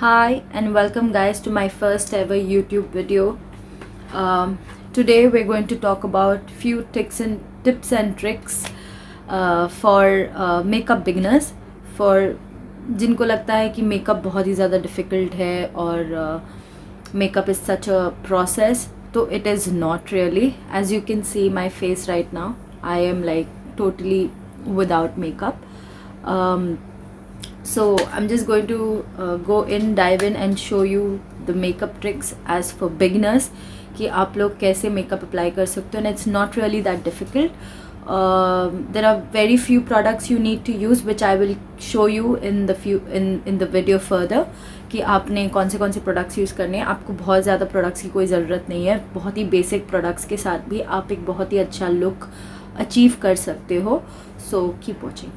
Hi and welcome guys to my first ever YouTube video. Today we're going to talk about few tips and tricks for makeup beginners. For जिनको लगता है कि makeup बहुत ही ज़्यादा difficult है और makeup is such a process, तो it is not really. As you can see my face right now, I am like totally without makeup. So I'm just going to dive in and show you the makeup tricks as for beginners कि आप लोग कैसे makeup apply कर सकते हो, and it's not really that difficult. There are very few products you need to use, which I will show you in the video further कि आपने कौन से प्रोडक्ट्स यूज़ करने हैं. आपको बहुत ज़्यादा प्रोडक्ट्स की कोई ज़रूरत नहीं है. बहुत ही बेसिक प्रोडक्ट्स के साथ भी आप एक बहुत ही अच्छा लुक अचीव कर सकते हो. So keep watching.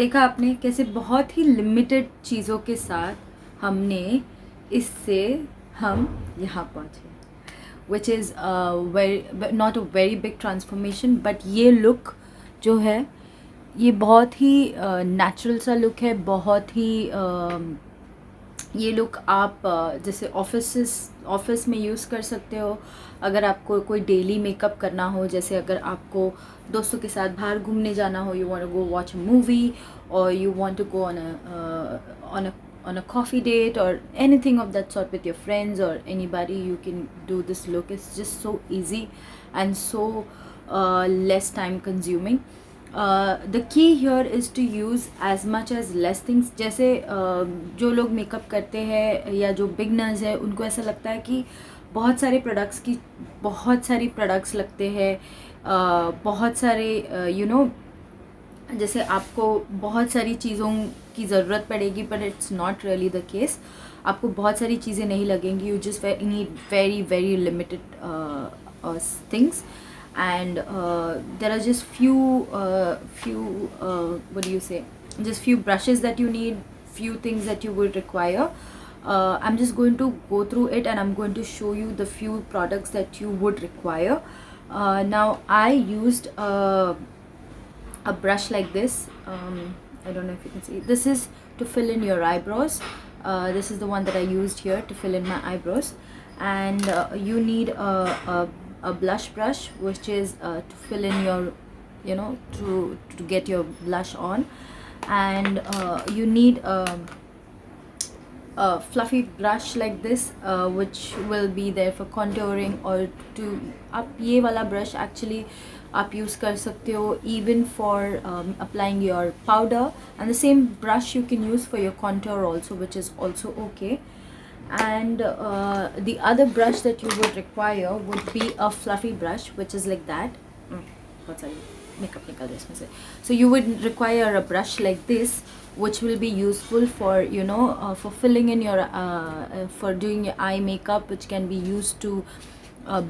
देखा आपने कैसे बहुत ही लिमिटेड चीज़ों के साथ हमने इससे हम यहाँ पहुँचे, which is very not a very big transformation, but ये लुक जो है ये बहुत ही नेचुरल सा लुक है, बहुत ही ये लुक आप जैसे ऑफिस में यूज़ कर सकते हो। अगर आपको कोई डेली मेकअप करना हो, जैसे अगर आपको दोस्तों के साथ बाहर घूमने जाना हो, you want to go watch a movie और you want to go on a coffee date or anything of that sort with your friends or anybody, you can do this look. It's just so easy and so less time consuming. The key here is to use as much as less things. जैसे जो लोग makeup करते हैं या जो beginners है, उनको ऐसा लगता है कि बहुत सारी प्रोडक्ट्स लगते हैं, बहुत सारे जैसे आपको बहुत सारी चीज़ों की ज़रूरत पड़ेगी, but it's not really the case. आपको बहुत सारी चीज़ें नहीं लगेंगी. You just need very very limited things, and there are just few what do you say, just few brushes that you need, few things that you would require. I'm just going to go through it and I'm going to show you the few products that you would require. Now I used a brush like this. I don't know if you can see. This is to fill in your eyebrows. This is the one that I used here to fill in my eyebrows. And you need a blush brush, which is to fill in your, to get your blush on. And you need a fluffy brush like this, which will be there for contouring, or to आप ये वाला brush actually आप use कर सकते हो even for applying your powder, and the same brush you can use for your contour also, which is also okay. And the other brush that you would require would be a fluffy brush, which is like that. बहुत सारी makeup निकल रही है इसमें से. So you would require a brush like this, which will be useful for for filling in your for doing your eye makeup, which can be used to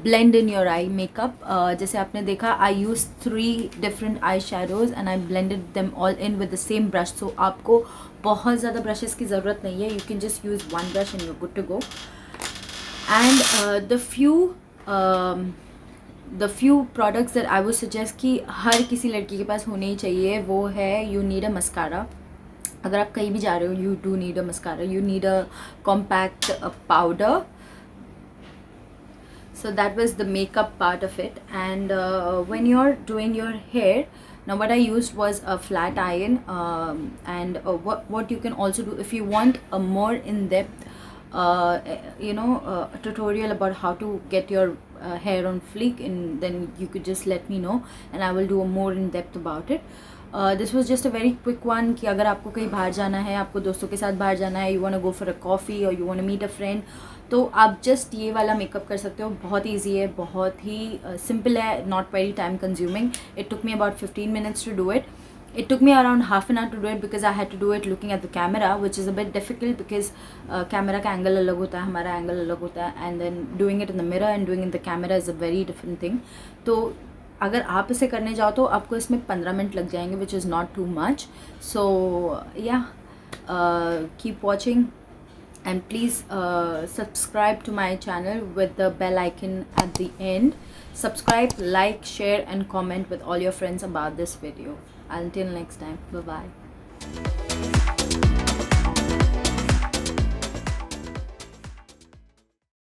blend in your eye makeup. जैसे आपने देखा, I used 3 different eyeshadows and I blended them all in with the same brush. So आपको बहुत ज़्यादा brushes की ज़रूरत नहीं है. You can just use one brush and you're good to go. And the few products that I would suggest कि हर किसी लड़की के पास होने ही चाहिए, वो है you need a mascara. अगर आप कहीं भी जा रहे हो, you do need a mascara. You need a compact powder. So that was the makeup part of it. And when you're doing your hair, now what I used was a flat iron. And what you can also do, if you want a more in-depth tutorial about how to get your hair on fleek, and then you could just let me know and I will do a more in-depth about it. This was just a very quick one कि अगर आपको कहीं बाहर जाना है, आपको दोस्तों के साथ बाहर जाना है, you wanna go for a coffee or you wanna meet a friend, तो आप जस्ट ये वाला मेकअप कर सकते हो. बहुत ईजी है, बहुत ही सिंपल है, not very time consuming. It took me about 15 minutes to do it. It took me around half an hour to do it because I had to do it looking at the camera, which is a bit difficult because camera का angle अलग होता है, हमारा angle अलग होता है, and then doing it in the mirror and doing it in the camera is a very different thing. तो अगर आप इसे करने जाओ तो आपको इसमें 15 मिनट लग जाएंगे, which is not too much. So yeah, keep watching and please subscribe to my channel with the bell icon at the end. Subscribe, like, share and comment with all your friends about this video. Until next time, bye bye.